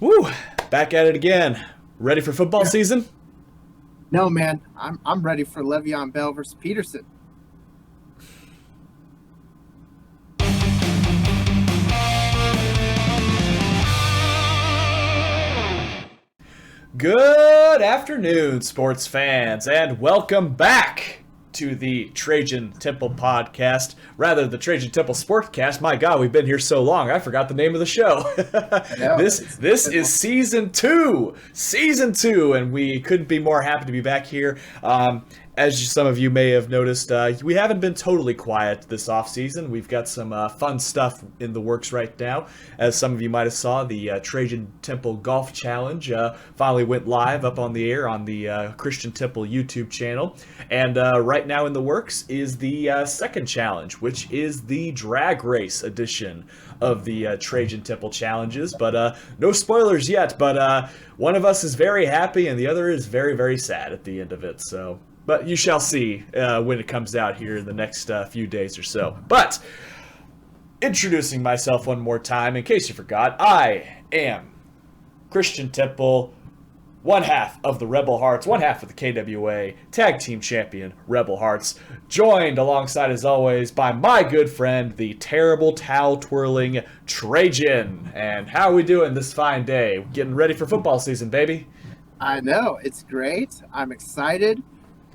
Woo! Back at it again. Ready for football Yeah. season? No, man, I'm ready for Le'Veon Bell versus Peterson. Good afternoon, sports fans, and welcome back to the Trajan Temple podcast. Rather, the Trajan Temple Sportcast. My God, we've been here so long, I forgot the name of the show. I know. This is season two, and we couldn't be more happy to be back here. As some of you may have noticed, we haven't been totally quiet this off season. We've got some fun stuff in the works right now. As some of you might have saw, the Trajan Temple Golf Challenge finally went live up on the air on the Christian Temple YouTube channel. And right now in the works is the second challenge, which is the drag race edition of the Trajan Temple challenges. But no spoilers yet, but one of us is very happy and the other is very, very sad at the end of it. But you shall see when it comes out here in the next few days or so. But introducing myself one more time, in case you forgot, I am Christian Temple, one half of the Rebel Hearts, one half of the KWA Tag Team Champion Rebel Hearts, joined alongside, as always, by my good friend, the terrible towel-twirling Trajan. And how are we doing this fine day? Getting ready for football season, baby. I know, it's great. I'm excited.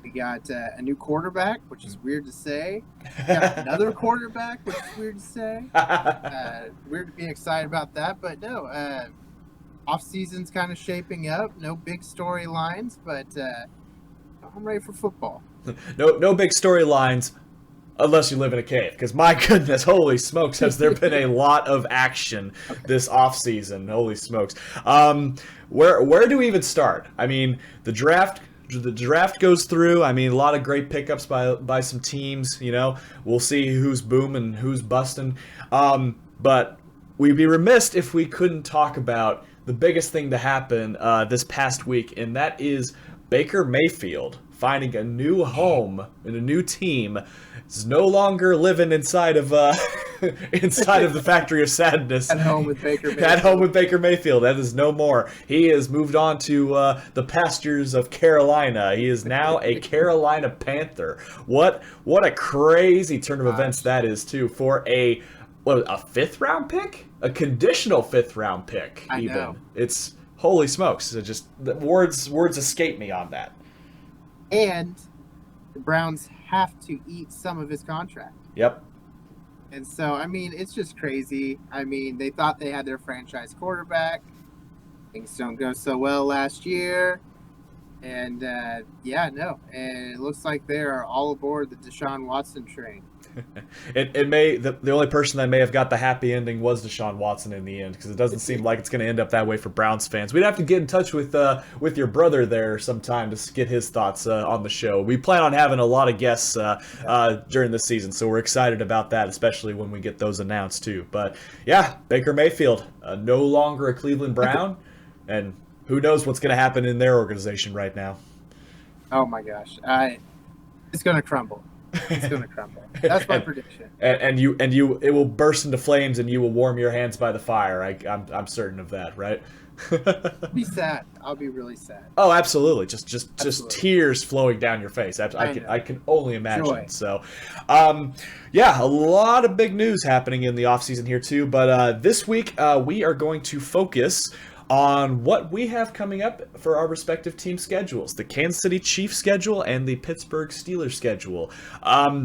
We got a new quarterback, which is weird to say. We got another quarterback, which is weird to say. Weird to be excited about that, but no. Off season's kind of shaping up. No big storylines, but I'm ready for football. No big storylines unless you live in a cave, because my goodness, holy smokes, has there been a lot of action this off season? Holy smokes. Where do we even start? I mean, the draft goes through. I mean, a lot of great pickups by some teams. You know, we'll see who's booming, who's busting. But we'd be remiss if we couldn't talk about the biggest thing to happen this past week, and that is Baker Mayfield finding a new home and a new team. Is no longer living inside of the factory of sadness. At home with Baker Mayfield. At home with Baker Mayfield. That is no more. He has moved on to the pastures of Carolina. He is now a Carolina Panther. What a crazy turn of events that is, too, for a fifth round pick? A conditional fifth round pick, even. I know. It's holy smokes. It just the words escape me on that. And the Browns have to eat some of his contract. Yep. And so, I mean, it's just crazy. I mean, they thought they had their franchise quarterback. Things don't go so well last year. And, And it looks like they are all aboard the Deshaun Watson train. The only person that may have got the happy ending was Deshaun Watson in the end, because it doesn't seem like it's going to end up that way for Browns fans. We'd have to get in touch with your brother there sometime to get his thoughts on the show. We plan on having a lot of guests during the season, so we're excited about that, especially when we get those announced too. But yeah, Baker Mayfield, no longer a Cleveland Brown, and who knows what's going to happen in their organization right now. Oh my gosh, it's going to crumble. It's going to crumble. That's my prediction. And it will burst into flames, and you will warm your hands by the fire. I'm certain of that, right? I'll be sad. I'll be really sad. Oh, absolutely. Just tears flowing down your face. I can only imagine. Joy. So, yeah, a lot of big news happening in the offseason here too. But this week we are going to focus on what we have coming up for our respective team schedules, the Kansas City Chiefs schedule and the Pittsburgh Steelers schedule.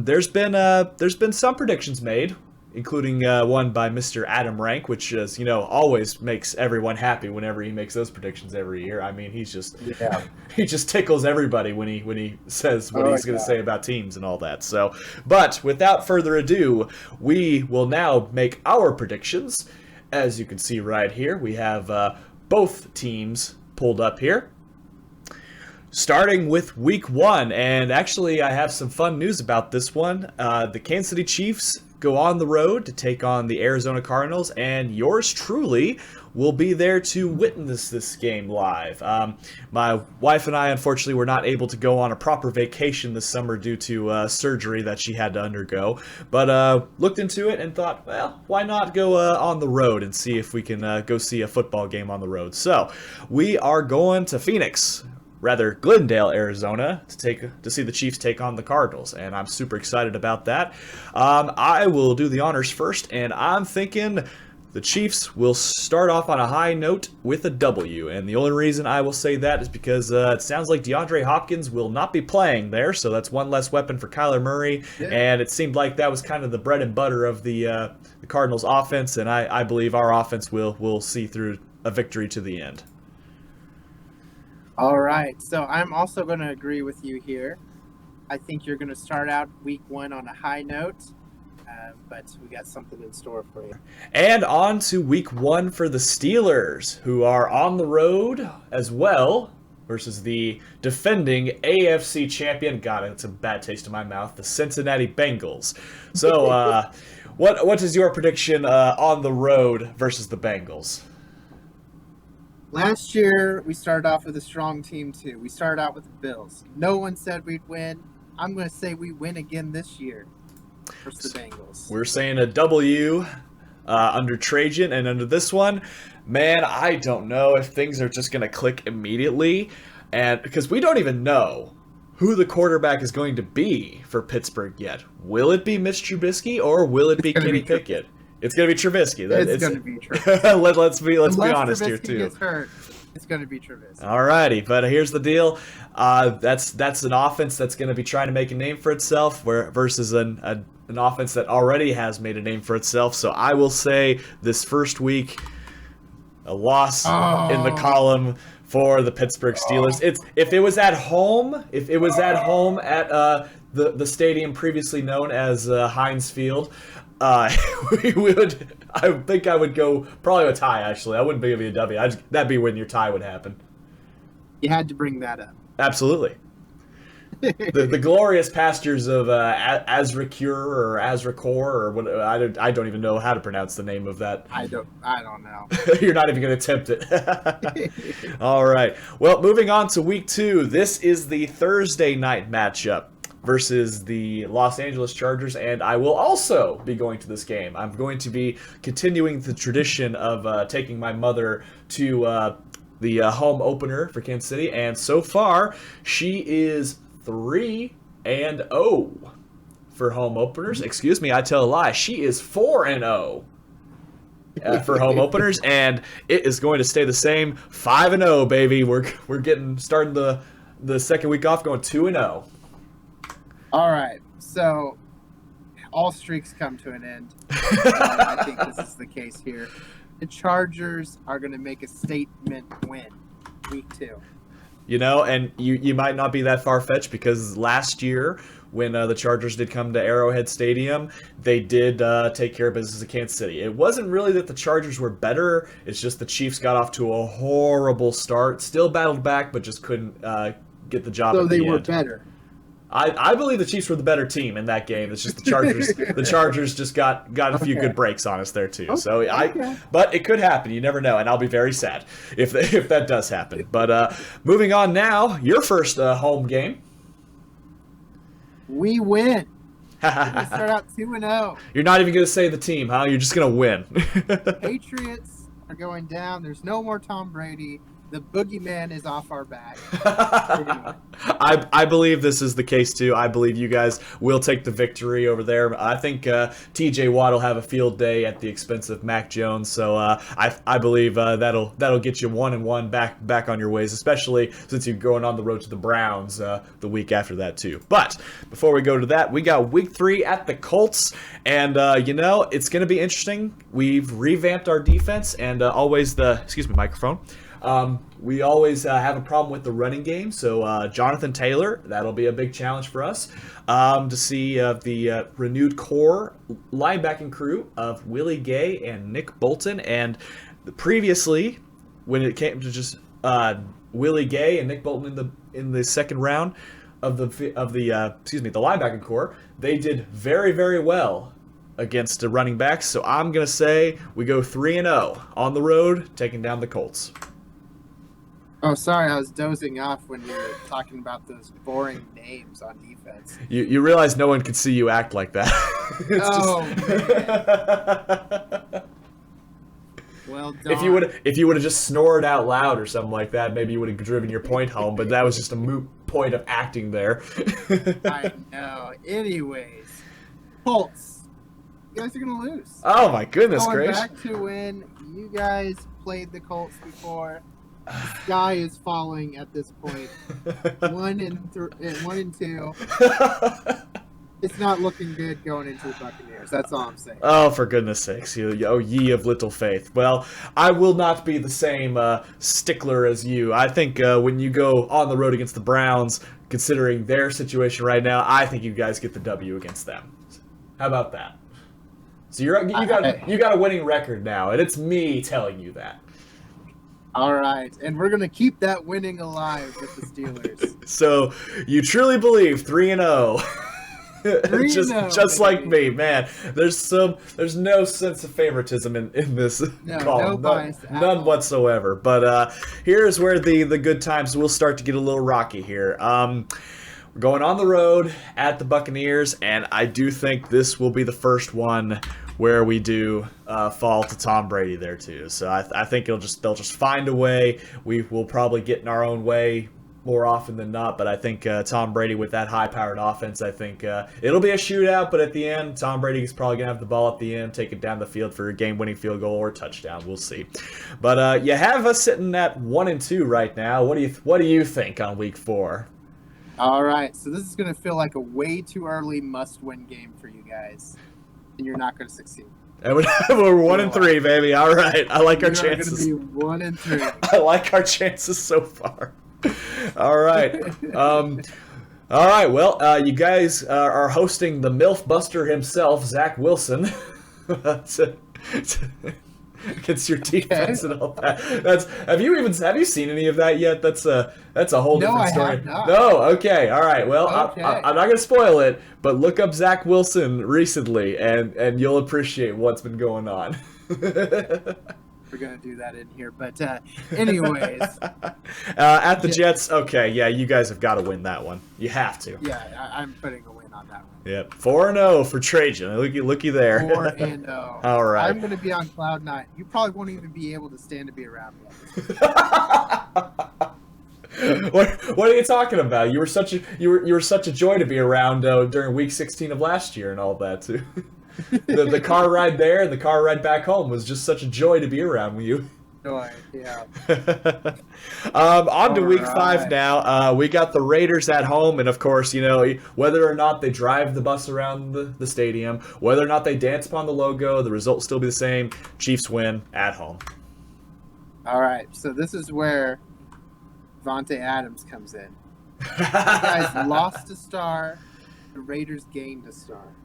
There's been some predictions made, including one by Mr. Adam Rank, which is, always makes everyone happy whenever he makes those predictions every year. I mean, he just tickles everybody when he says what he's going to say about teams and all that. So, but without further ado, we will now make our predictions. As you can see right here, we have both teams pulled up here. Starting with week 1, and actually I have some fun news about this one. The Kansas City Chiefs go on the road to take on the Arizona Cardinals, and yours truly will be there to witness this game live. My wife and I, unfortunately, were not able to go on a proper vacation this summer due to surgery that she had to undergo, but looked into it and thought, well, why not go on the road and see if we can go see a football game on the road. So we are going to Phoenix, rather Glendale, Arizona, to see the Chiefs take on the Cardinals, and I'm super excited about that. I will do the honors first, and I'm thinking the Chiefs will start off on a high note with a W, and the only reason I will say that is because it sounds like DeAndre Hopkins will not be playing there, so that's one less weapon for Kyler Murray, and it seemed like that was kind of the bread and butter of the Cardinals' offense, and I believe our offense will see through a victory to the end. All right, so I'm also going to agree with you here. I think you're going to start out week 1 on a high note. But we got something in store for you. And on to week 1 for the Steelers, who are on the road as well versus the defending AFC champion. God, it's a bad taste in my mouth. The Cincinnati Bengals. So, what is your prediction on the road versus the Bengals? Last year, we started off with a strong team, too. We started out with the Bills. No one said we'd win. I'm going to say we win again this year versus the Bengals. We're saying a W under Trajan, and under this one, man, I don't know if things are just going to click immediately, and because we don't even know who the quarterback is going to be for Pittsburgh yet. Will it be Mitch Trubisky or will it be Kenny Pickett? It's going to be Trubisky. It's going to be Trubisky. let's be honest Trubisky here too. Gets hurt, it's going to be Trubisky. Alrighty, but here's the deal. That's an offense that's going to be trying to make a name for itself, versus an offense that already has made a name for itself. So I will say this first week, a loss in the column for the Pittsburgh Steelers. If it was at home at the stadium previously known as Heinz Field, we would. I think I would go probably a tie. Actually, I wouldn't give you a W. That'd be when your tie would happen. You had to bring that up. Absolutely. the glorious pastures of Azricure or Azricor or what, I don't even know how to pronounce the name of that. I don't know. You're not even going to attempt it. All right. Well, moving on to week 2. This is the Thursday night matchup versus the Los Angeles Chargers, and I will also be going to this game. I'm going to be continuing the tradition of taking my mother to the home opener for Kansas City, and so far she is 3-0 for home openers. Excuse me, I tell a lie. She is 4-0 for home openers, and it is going to stay the same. 5-0, baby. We're starting the second week off going 2-0. All right, so all streaks come to an end. I think this is the case here. The Chargers are going to make a statement win week 2. You know, and you might not be that far-fetched, because last year when the Chargers did come to Arrowhead Stadium, they did take care of business at Kansas City. It wasn't really that the Chargers were better. It's just the Chiefs got off to a horrible start. Still battled back, but just couldn't get the job at the end. So they were better. I believe the Chiefs were the better team in that game. It's just the Chargers. The Chargers just got a few good breaks on us there too. Okay, but it could happen. You never know, and I'll be very sad if that does happen. But moving on now, your first home game. We win. We start out 2-0. You're not even going to say the team, huh? You're just going to win. Patriots are going down. There's no more Tom Brady. The boogeyman is off our back. I believe this is the case too. I believe you guys will take the victory over there. I think T.J. Watt will have a field day at the expense of Mac Jones. So I believe that'll get you 1-1 back on your ways, especially since you're going on the road to the Browns the week after that too. But before we go to that, we got week 3 at the Colts, and it's going to be interesting. We've revamped our defense, and microphone. We always have a problem with the running game, so Jonathan Taylor, that'll be a big challenge for us to see the renewed core linebacking crew of Willie Gay and Nick Bolton. And previously, when it came to just Willie Gay and Nick Bolton in the second round of the linebacking core, they did very, very well against the running backs, so I'm going to say we go 3-0 on the road, taking down the Colts. Oh, sorry, I was dozing off when you were talking about those boring names on defense. You realize no one could see you act like that. Man. Well done. If you would have just snored out loud or something like that, maybe you would have driven your point home, but that was just a moot point of acting there. I know. Anyways, Colts, you guys are going to lose. Oh my goodness gracious. Going back to when you guys played the Colts before. The sky is falling at this point. 1 and 2. It's not looking good going into the Buccaneers. That's all I'm saying. Oh, for goodness sakes, oh ye of little faith. Well, I will not be the same stickler as you. I think when you go on the road against the Browns, considering their situation right now, I think you guys get the W against them. How about that? So you got a winning record now, and it's me telling you that. All right, and we're gonna keep that winning alive with the Steelers. So you truly believe 3-0? just like me, man. There's no sense of favoritism in this call, none whatsoever. But here's where the good times will start to get a little rocky here. We're going on the road at the Buccaneers, and I do think this will be the first one where we do fall to Tom Brady there too. So I think they'll just find a way. We will probably get in our own way more often than not, but I think Tom Brady with that high-powered offense, I think it'll be a shootout, but at the end, Tom Brady is probably going to have the ball at the end, take it down the field for a game-winning field goal or touchdown. We'll see. But you have us sitting at 1-2 right now. What do you think on Week 4? All right, so this is going to feel like a way too early must-win game for you guys, and you're not going to succeed. And we're 1-3, baby. All right, I like our chances. You're going to be 1-3. I like our chances so far. All right. All right. Well, you guys are hosting the MILF Buster himself, Zach Wilson. Against your defense and all that. Have you seen any of that yet? That's a whole different story. I have not. No. Okay. All right. Well, okay. I'm not gonna spoil it, but look up Zach Wilson recently, and you'll appreciate what's been going on. We're gonna do that in here, but anyways, at the Jets. Okay, yeah, you guys have got to win that one. You have to. Yeah, I'm putting a win on that one. Yep, 4-0 for Trajan. Looky there. 4-0. All right. I'm gonna be on cloud 9. You probably won't even be able to stand to be around me. What are you talking about? You were such a joy to be around during Week 16 of last year and all that too. The car ride there and the car ride back home was just such a joy to be around with you. Joy, yeah. On to Week 5 now. We got the Raiders at home, and of course, whether or not they drive the bus around the stadium, whether or not they dance upon the logo, the result will still be the same. Chiefs win at home. All right, so this is where Vontae Adams comes in. You guys lost a star. The Raiders gained a star.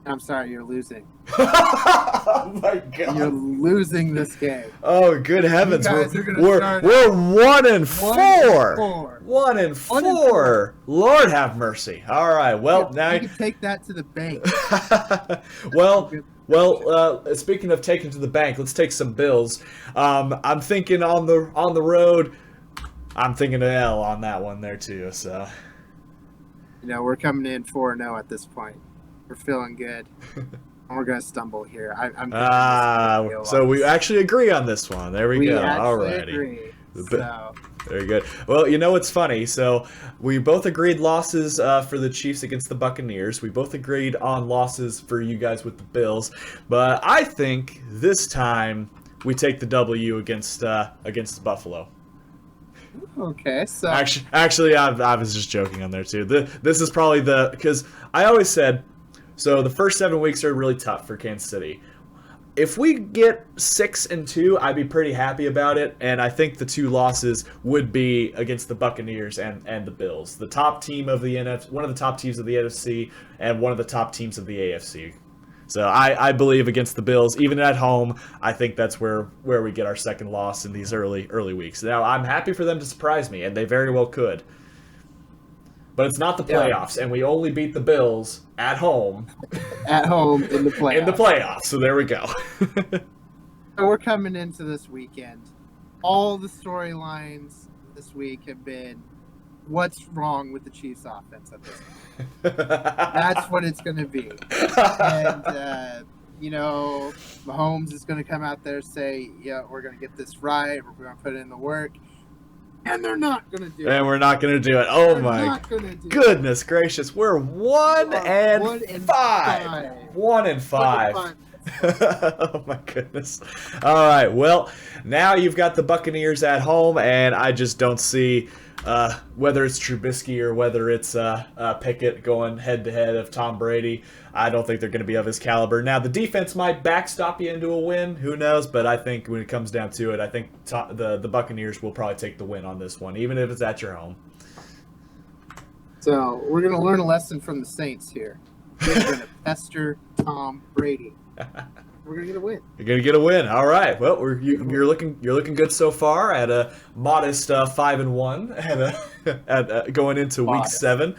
I'm sorry, you're losing. Oh my God! You're losing this game. Oh, good heavens! We're 1-4. 1-4. Lord have mercy. All right. Well, now you can take that to the bank. Well, speaking of taking to the bank, let's take some Bills. I'm thinking on the road. I'm thinking an L on that one there too. So. We're coming in 4-0 at this point. We're feeling good. And we're going to stumble here. So we actually agree on this one. There we go. Alrighty. Agree. So. Very good. Well, what's funny? So we both agreed losses for the Chiefs against the Buccaneers. We both agreed on losses for you guys with the Bills. But I think this time we take the W against Buffalo. Okay, so actually, I was just joking on there too. This is probably because I always said, so the first 7 weeks are really tough for Kansas City. If we get 6-2, I'd be pretty happy about it, and I think the 2 losses would be against the Buccaneers and the Bills, the top team of the NFC, one of the top teams of the NFC, and one of the top teams of the AFC. So I believe against the Bills, even at home, I think that's where we get our second loss in these early weeks. Now, I'm happy for them to surprise me, and they very well could. but it's not the Yeah. playoffs, and we only beat the Bills at home At home in the playoffs. in the playoffs. So there we go. So we're coming into this weekend. All the storylines this week have been what's wrong with the Chiefs offense at this point. That's what it's going to be. And, Mahomes is going to come out there and say, yeah, we're going to get this right. We're going to put in the work. And they're not going to do it. And we're not going to do it. Oh, They're my not gonna do goodness gracious. We're 1 and 5. 1 and 5. Oh my goodness. All right, well, now you've got the Buccaneers at home, and I just don't see whether it's Trubisky or whether it's Pickett going head-to-head of Tom Brady. I don't think they're going to be of his caliber. Now, the defense might backstop you into a win. Who knows? But I think when it comes down to it, I think the Buccaneers will probably take the win on this one, even if it's at your home. So we're going to learn a lesson from the Saints here. We're going to pester Tom Brady. We're going to get a win. You're going to get a win. All right. Well, you're looking good so far at a modest 5-1 at going into week 7.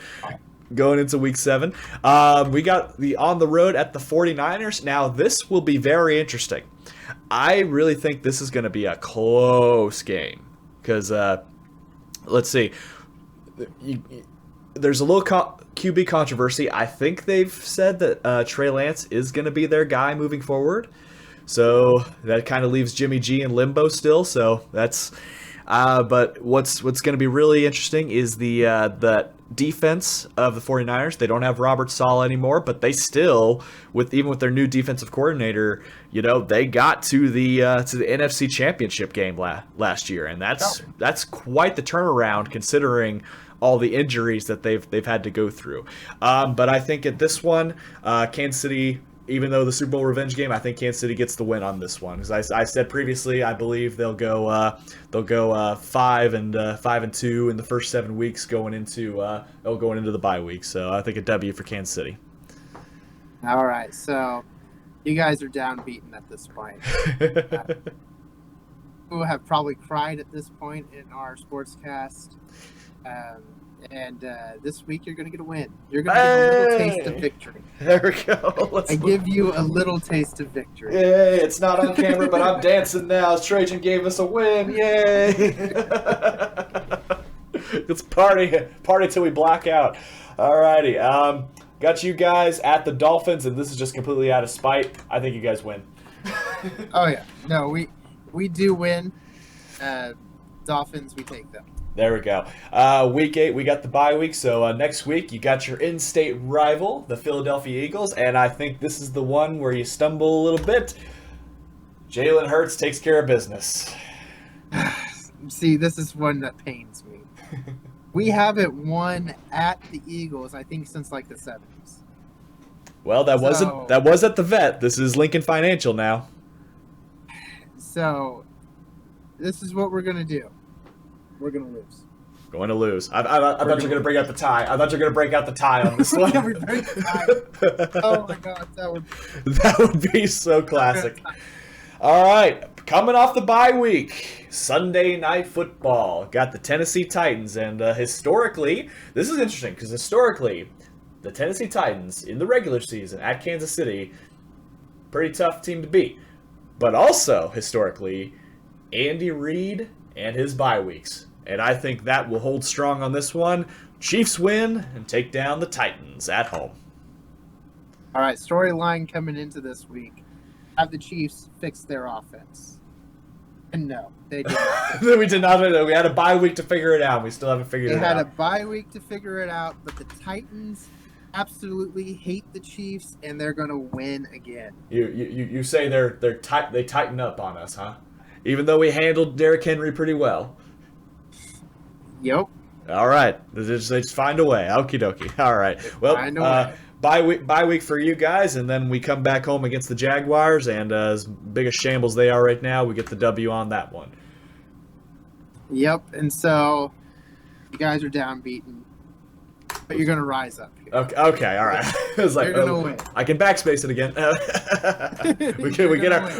Going into week 7. We got the on the road at the 49ers. Now, this will be very interesting. I really think this is going to be a close game because let's see. There's a little QB controversy. I think they've said that Trey Lance is going to be their guy moving forward. So that kind of leaves Jimmy G in limbo still. So that's but what's going to be really interesting is the defense of the 49ers. They don't have Robert Saleh anymore, but they still, even with their new defensive coordinator, they got to the NFC Championship game last year, and that's quite the turnaround considering all the injuries that they've had to go through. But I think at this one, Kansas City, even though the Super Bowl revenge game, I think Kansas City gets the win on this one. As I said previously, I believe they'll go 5-2 in the first 7 weeks going into the bye week. So I think a W for Kansas City. All right, so you guys are down beaten at this point. Who have probably cried at this point in our Sportscast. And this week you're going to get a win. You're going to get a little taste of victory. There we go. I give you a little taste of victory. Yay, it's not on camera, but I'm dancing now as Trajan gave us a win. Yay. It's party till we black out. Alrighty. Got you guys at the Dolphins, and this is just completely out of spite. I think you guys win. Oh, yeah. No, we do win. Dolphins, we take them. There we go. Week 8, we got the bye week. So next week, you got your in-state rival, the Philadelphia Eagles. And I think this is the one where you stumble a little bit. Jalen Hurts takes care of business. See, this is one that pains me. We haven't won at the Eagles, I think, since like the 70s. Well, that was at the Vet. This is Lincoln Financial now. So, this is what we're going to do. We're going to lose. Going to lose. I thought you were going to bring out the tie. I thought you were going to break out the tie on this one. Oh my God, that would be so classic. All right, coming off the bye week, Sunday Night Football. Got the Tennessee Titans, and historically, this is interesting because historically, the Tennessee Titans in the regular season at Kansas City, pretty tough team to beat. But also, historically, Andy Reid and his bye weeks. And I think that will hold strong on this one. Chiefs win and take down the Titans at home. All right, storyline coming into this week. Have the Chiefs fix their offense? And no, they did not. We did not. We had a bye week to figure it out. We still haven't figured it out. They had a bye week to figure it out, but the Titans absolutely hate the Chiefs, and they're going to win again. You say they tighten up on us, huh? Even though we handled Derrick Henry pretty well. Yep. All right. They just find a way. Okie dokie. All right. Well, bye week for you guys, and then we come back home against the Jaguars, and as big a shambles they are right now, we get the W on that one. Yep. And so you guys are down beaten, but you're going to rise up here. Okay. All right. It was like, you're going to win. I can backspace it again.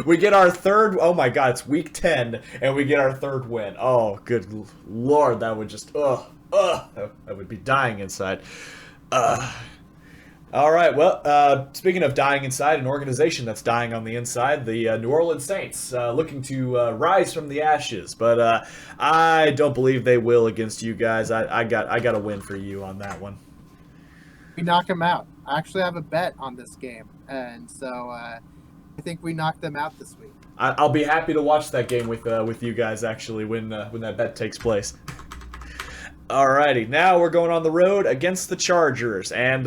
we get our third. Oh my God! It's week 10, and we get our third win. Oh, good Lord! That would just I would be dying inside. All right. Well, speaking of dying inside, an organization that's dying on the inside, the New Orleans Saints, looking to rise from the ashes, but I don't believe they will against you guys. I got a win for you on that one. We knock them out. I actually have a bet on this game, and so I think we knock them out this week. I'll be happy to watch that game with you guys actually when that bet takes place. Alrighty, now we're going on the road against the Chargers, and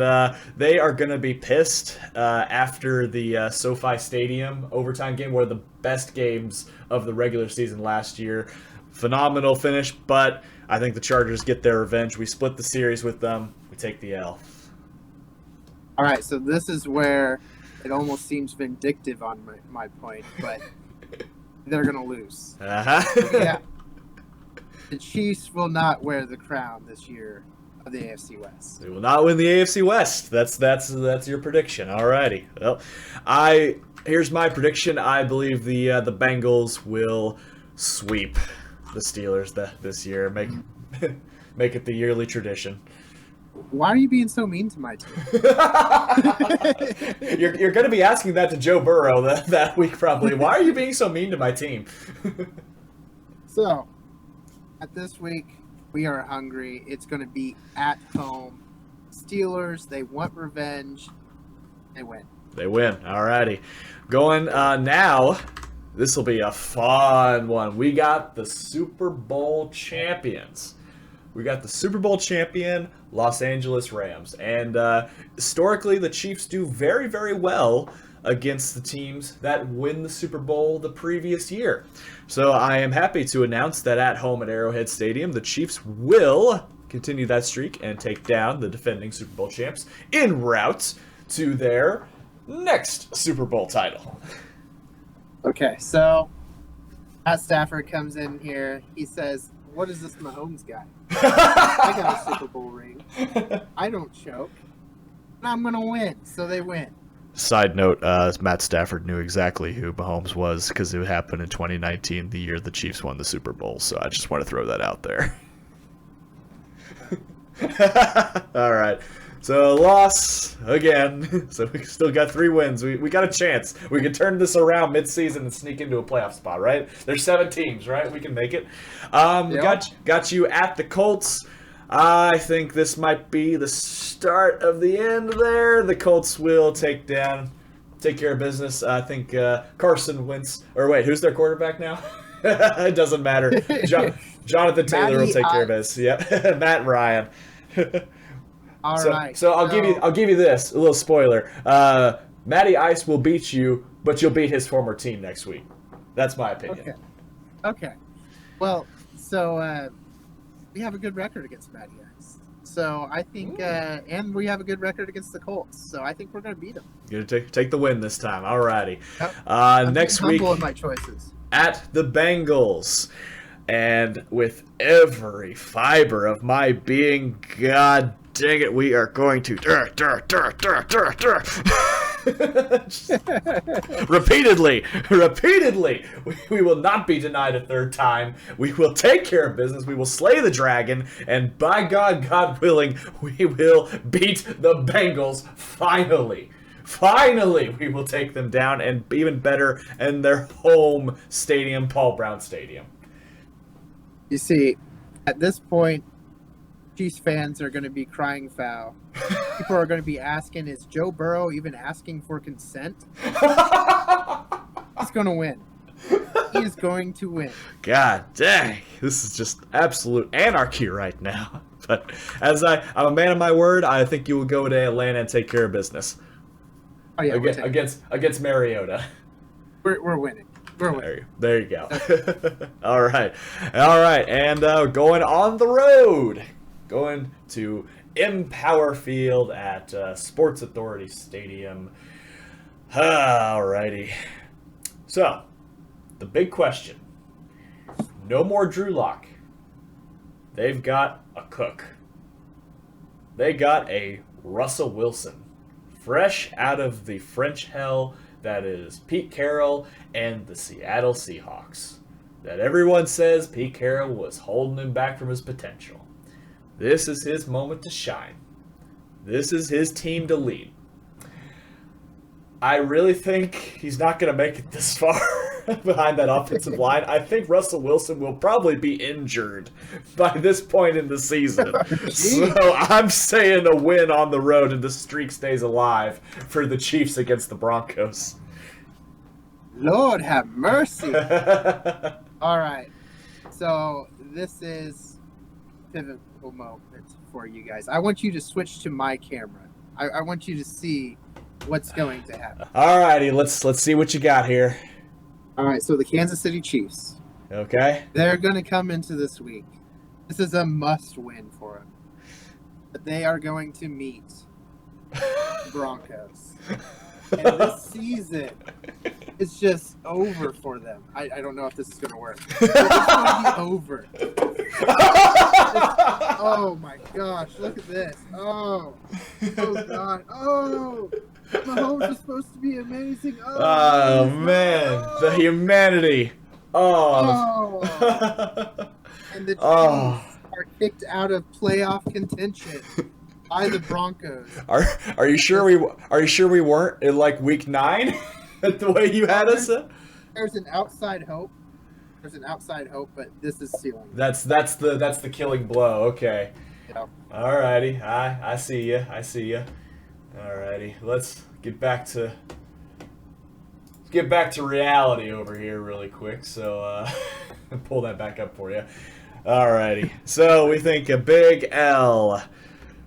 they are going to be pissed after the SoFi Stadium overtime game, one of the best games of the regular season last year. Phenomenal finish, but I think the Chargers get their revenge. We split the series with them. We take the L. All right, so this is where it almost seems vindictive on my point, but they're going to lose. Uh-huh. Yeah. The Chiefs will not wear the crown this year of the AFC West. They will not win the AFC West. That's your prediction. Alrighty. Well, here's my prediction. I believe the Bengals will sweep the Steelers this year. Make it the yearly tradition. Why are you being so mean to my team? You're going to be asking that to Joe Burrow that week probably. Why are you being so mean to my team? So, at this week, we are hungry. It's going to be at home. Steelers, they want revenge. They win. They win. Alrighty. Going now, this will be a fun one. We got the Super Bowl champions. We got the Super Bowl champion Los Angeles Rams. And historically, the Chiefs do very, very well against the teams that win the Super Bowl the previous year. So I am happy to announce that at home at Arrowhead Stadium, the Chiefs will continue that streak and take down the defending Super Bowl champs en route to their next Super Bowl title. Okay, so Matt Stafford comes in here. He says, "What is this Mahomes guy? I got a Super Bowl ring. I don't choke. And I'm going to win." So they win. Side note, Matt Stafford knew exactly who Mahomes was because it happened in 2019, the year the Chiefs won the Super Bowl. So I just want to throw that out there. All right. So loss again. So we still got 3 wins. We got a chance. We can turn this around mid-season and sneak into a playoff spot, right? There's 7 teams, right? We can make it. Yep. Got you at the Colts. I think this might be the start of the end there. The Colts will take care of business. I think Carson Wentz. Or wait, who's their quarterback now? It doesn't matter. Jonathan Taylor will take care of us. Yeah, Matt Ryan. All right. So I'll give you this, a little spoiler. Matty Ice will beat you, but you'll beat his former team next week. That's my opinion. Okay. Well, so we have a good record against Matty Ice. So I think, and we have a good record against the Colts. So I think we're going to beat them. You're going to take the win this time. Alrighty. Yep. Next week in my choices. At the Bengals. And with every fiber of my being, God dang it, we are going to repeatedly, we will not be denied a third time. We will take care of business. We will slay the dragon, and by God, God willing, we will beat the Bengals finally. Finally, we will take them down, and even better, in their home stadium, Paul Brown Stadium. You see, at this point, Chiefs fans are going to be crying foul. People are going to be asking, is Joe Burrow even asking for consent? He's going to win. He is going to win. God dang. This is just absolute anarchy right now. But as I'm a man of my word, I think you will go to Atlanta and take care of business. Oh, yeah, against Mariota. We're winning. There you go. All right. And going on the road. Going to Empower Field at Sports Authority Stadium. Alrighty. So, the big question. No more Drew Lock. They've got a cook. They got a Russell Wilson. Fresh out of the French hell that is Pete Carroll and the Seattle Seahawks. That everyone says Pete Carroll was holding him back from his potential. This is his moment to shine. This is his team to lead. I really think he's not going to make it this far behind that offensive line. I think Russell Wilson will probably be injured by this point in the season. So I'm saying a win on the road and the streak stays alive for the Chiefs against the Broncos. Lord have mercy. All right. So this is pivotal moment for you guys. I want you to switch to my camera. I want you to see what's going to happen. All righty, let's see what you got here. All right, so the Kansas City Chiefs. Okay. They're going to come into this week. This is a must-win for them. But they are going to meet the Broncos. And this season is just over for them. I don't know if this is going to work. But it's going to be over. Oh, my gosh. Look at this. Oh, God. Oh. Mahomes is supposed to be amazing. Oh man, the humanity. Oh. And the Chiefs are kicked out of playoff contention by the Broncos. Are you sure we weren't in like week 9? The way you had us? There's an outside hope. But this is sealing. That's the killing blow. Okay. Yep. Alrighty. I see you. Alrighty, let's get back to reality over here really quick. So pull that back up for you. Alrighty, so we think a big L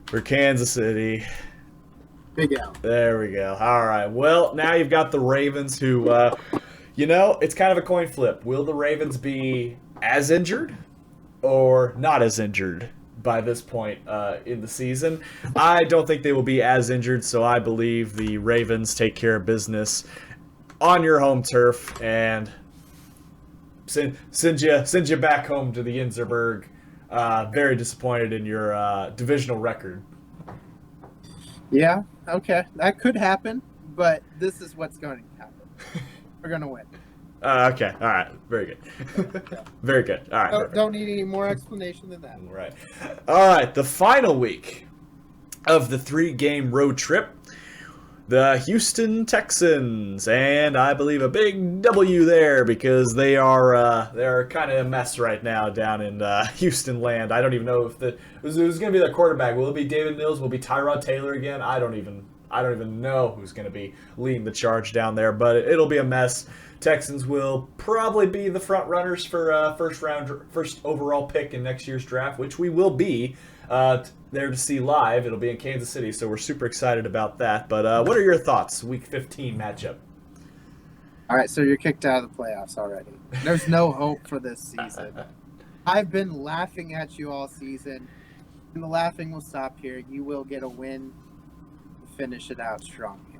for Kansas City. Big L. There we go. All right. Well, now you've got the Ravens, who, it's kind of a coin flip. Will the Ravens be as injured or not as injured by this point in the season? I don't think they will be as injured, so I believe the Ravens take care of business on your home turf and send you back home to the Yinzerberg. Very disappointed in your divisional record. Yeah, okay. That could happen, but this is what's going to happen. We're going to win. Okay. All right. Very good. Very good. All right. Don't need any more explanation than that. Right. All right. The final week of the 3-game road trip, the Houston Texans, and I believe a big W there because they're kind of a mess right now down in Houston land. I don't even know if who's going to be their quarterback. Will it be David Mills? Will it be Tyrod Taylor again? I don't even know who's going to be leading the charge down there, but it'll be a mess. Texans will probably be the front runners for first overall pick in next year's draft, which we will be there to see live. It'll be in Kansas City, so we're super excited about that. But what are your thoughts, Week 15 matchup? All right, so you're kicked out of the playoffs already. There's no hope for this season. I've been laughing at you all season, and the laughing will stop here. You will get a win, finish it out strong here.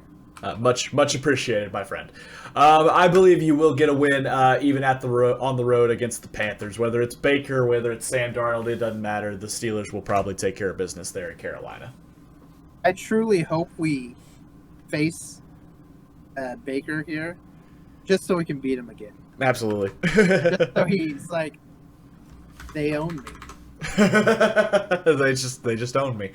Much appreciated, my friend. I believe you will get a win even on the road against the Panthers. Whether it's Baker, whether it's Sam Darnold, it doesn't matter. The Steelers will probably take care of business there in Carolina. I truly hope we face Baker here just so we can beat him again. Absolutely. Just so he's like, they own me. they just own me.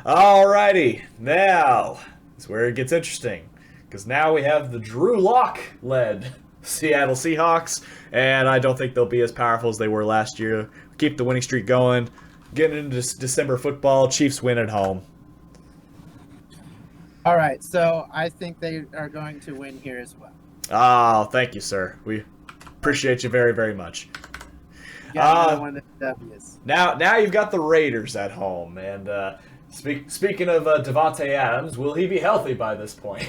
Alrighty, now is where it gets interesting, because now we have the Drew Lock-led Seattle Seahawks, and I don't think they'll be as powerful as they were last year. Keep the winning streak going. Getting into December football, Chiefs win at home. All right, so I think they are going to win here as well. Oh, thank you, sir. We appreciate you very, very much. One of the W's. Now you've got the Raiders at home, and speaking of Devontae Adams, will he be healthy by this point?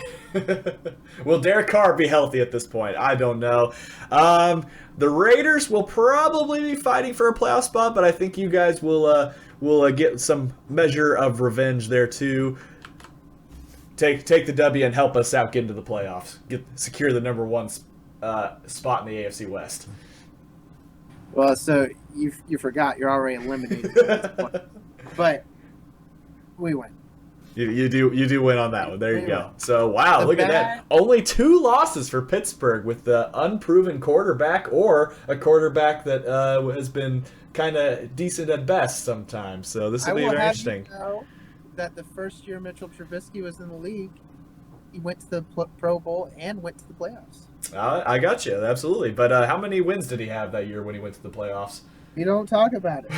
Will Derek Carr be healthy at this point? I don't know. The Raiders will probably be fighting for a playoff spot, but I think you guys will get some measure of revenge there too. Take the W and help us out get into the playoffs. Secure the number 1 spot in the AFC West. Well, so you forgot you're already eliminated at this point. But we win. You do win on that one. There you go. So wow, The look at bad- that. Only 2 losses for Pittsburgh with the unproven quarterback or a quarterback that has been kind of decent at best sometimes. So this I will be will very have you interesting. know that the first year Mitchell Trubisky was in the league, he went to the Pro Bowl and went to the playoffs. I got you, absolutely. But how many wins did he have that year when he went to the playoffs? We don't talk about it.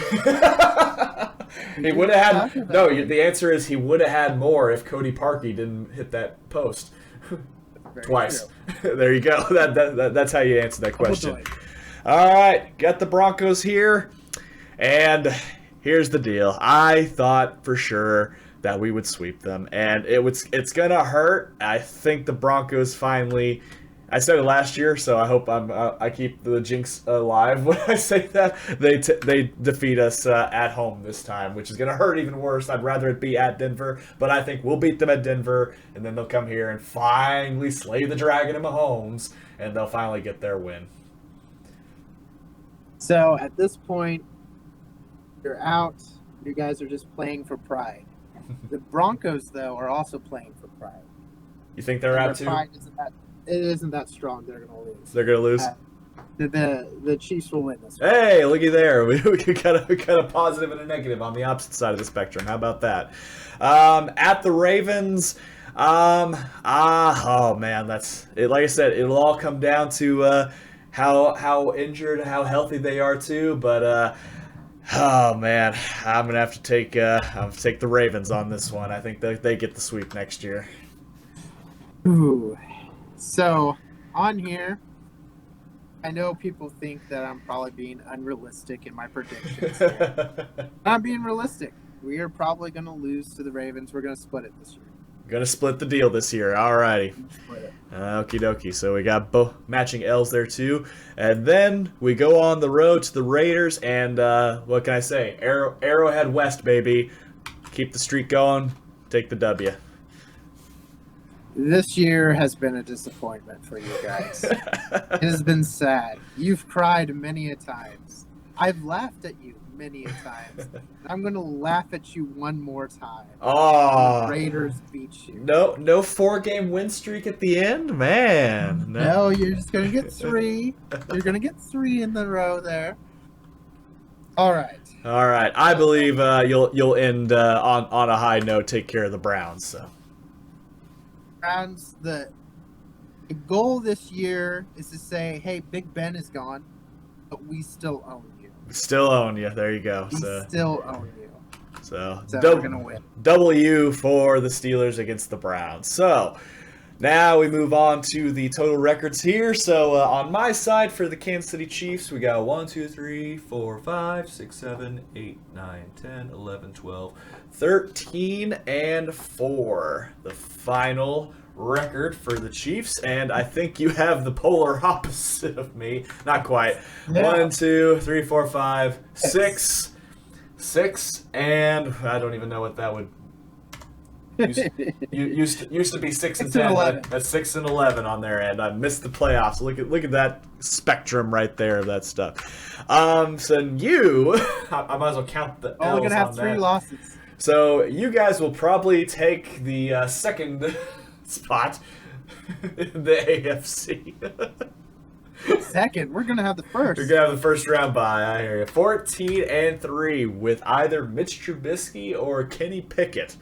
He would have Talk had about no. The answer is he would have had more if Cody Parkey didn't hit that post Very twice. true. There you go. That's how you answer that question. Double joy. All right, got the Broncos here, and here's the deal. I thought for sure that we would sweep them, and it's gonna hurt. I think the Broncos finally. I said it last year, so I hope I keep the jinx alive when I say that they defeat us at home this time, which is gonna hurt even worse. I'd rather it be at Denver, but I think we'll beat them at Denver, and then they'll come here and finally slay the dragon in Mahomes, and they'll finally get their win. So at this point, you're out. You guys are just playing for pride. The Broncos, though, are also playing for pride. You think they're And out their too? pride isn't that strong. They're going to lose. They're gonna lose. The Chiefs will win this one. Hey, looky there. We got a positive and a negative on the opposite side of the spectrum. How about that? At the Ravens, oh man, that's it. Like I said, it'll all come down to how injured, how healthy they are too. But oh man, I'm gonna have to take the Ravens on this one. I think they get the sweep next year. Ooh. So on here, I know people think that I'm probably being unrealistic in my predictions here. I'm being realistic. We are probably going to lose to the Ravens. We're going to split it this year. Gonna split the deal this year. Alrighty. Split it. Okie dokie. So we got both matching L's there too. And then we go on the road to the Raiders. And what can I say? Arrowhead West, baby. Keep the streak going. Take the W. This year has been a disappointment for you guys. It has been sad. You've cried many a times. I've laughed at you many a times. I'm going to laugh at you one more time. Oh. The Raiders beat you. No 4-game win streak at the end? Man. No, you're just going to get 3. You're going to get 3 in the row there. All right. All right. I believe you'll end on a high note, take care of the Browns. So. Browns, the goal this year is to say, hey, Big Ben is gone, but we still own you. Still own you. There you go. We So still own you. So we're going to win. W for the Steelers against the Browns. So now we move on to the total records here. So on my side for the Kansas City Chiefs, we got 1, 2, 3, 4, 5, 6, 7, 8, 9, 10, 11, 12, 13, and 4. The final record for the Chiefs, and I think you have the polar opposite of me. Not quite. Yeah. 1, 2, 3, 4, 5, 6. 6, and I don't even know what that would. Used to be 6 and 10. 11. That's 6 and 11 on their end. I missed the playoffs. Look at that spectrum right there of that stuff. So you, I might as well count the L's. Oh, we're going to have on 3 that. losses. So you guys will probably take the second spot in the AFC. Second, we're going to have the first. You're gonna have the first round bye. I hear you. 14-3 with either Mitch Trubisky or Kenny Pickett.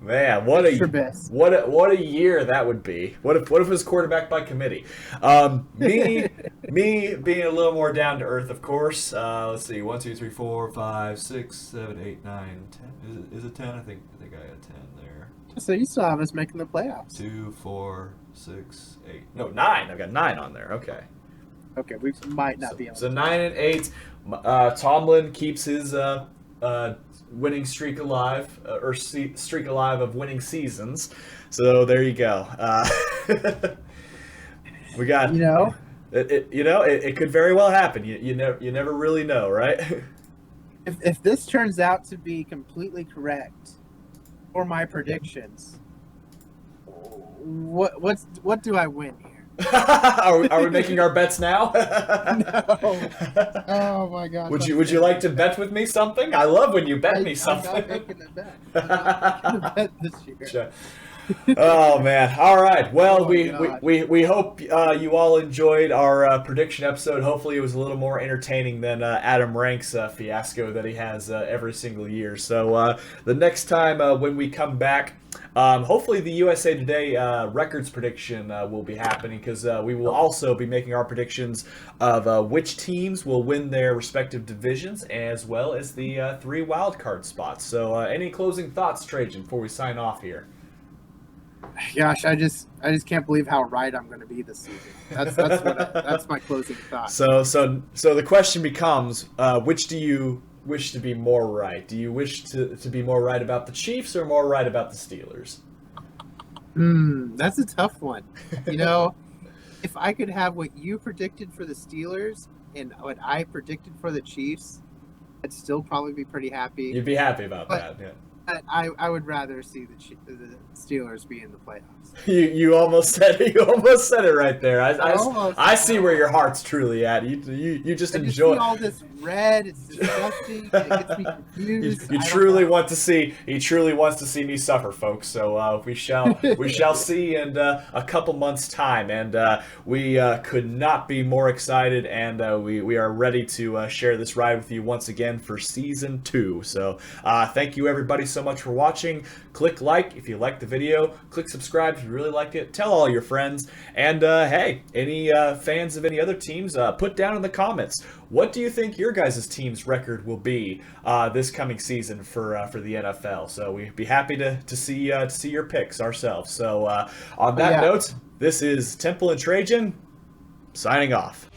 Man, what a year that would be. What if it was quarterback by committee? Me being a little more down to earth, of course. Let's see, 1, 2, 3, 4, 5, 6, 7, 8, 9, 10. Is it 10? I think I got 10 there. So you still have us making the playoffs. 2, 4, 6, 8. No, 9. I've got 9 on there. Okay. Okay, we might not be able So to. 9 and 8. Tomlin keeps his winning streak alive, or streak alive of winning seasons. So there you go. We got. It could very well happen. You never really know, right? If this turns out to be completely correct for my predictions, what do I win here? Are we making our bets now? No. Oh my gosh. Would you like to bet with me something? I love when you bet me something. I'm not making a bet. I'm not making a bet this year. Oh man! All right. Well, Oh, we hope you all enjoyed our prediction episode. Hopefully, it was a little more entertaining than Adam Rank's fiasco that he has every single year. So the next time when we come back, hopefully the USA Today records prediction will be happening, because we will also be making our predictions of which teams will win their respective divisions, as well as the 3 wildcard spots. So any closing thoughts, Trajan, before we sign off here? Gosh, I just can't believe how right I'm going to be this season. That's my closing thought. So the question becomes, which do you wish to be more right? Do you wish to be more right about the Chiefs or more right about the Steelers? That's a tough one. You know, if I could have what you predicted for the Steelers and what I predicted for the Chiefs, I'd still probably be pretty happy. You'd be happy about that, yeah. I would rather see the Steelers be in the playoffs. You almost said it right there. I see where your heart's truly at. You just enjoy see all this red. It's disgusting. It gets me confused. He truly wants to see me suffer, folks. So we shall see in a couple months' time, and we could not be more excited, and we are ready to share this ride with you once again for season 2. So thank you everybody so much for watching. Click like if you liked the video. Click subscribe if you really liked it. Tell all your friends. And hey, any fans of any other teams, put down in the comments, what do you think your guys' team's record will be this coming season for the NFL? So we'd be happy to see your picks ourselves. So on that note, this is Temple and Trajan signing off.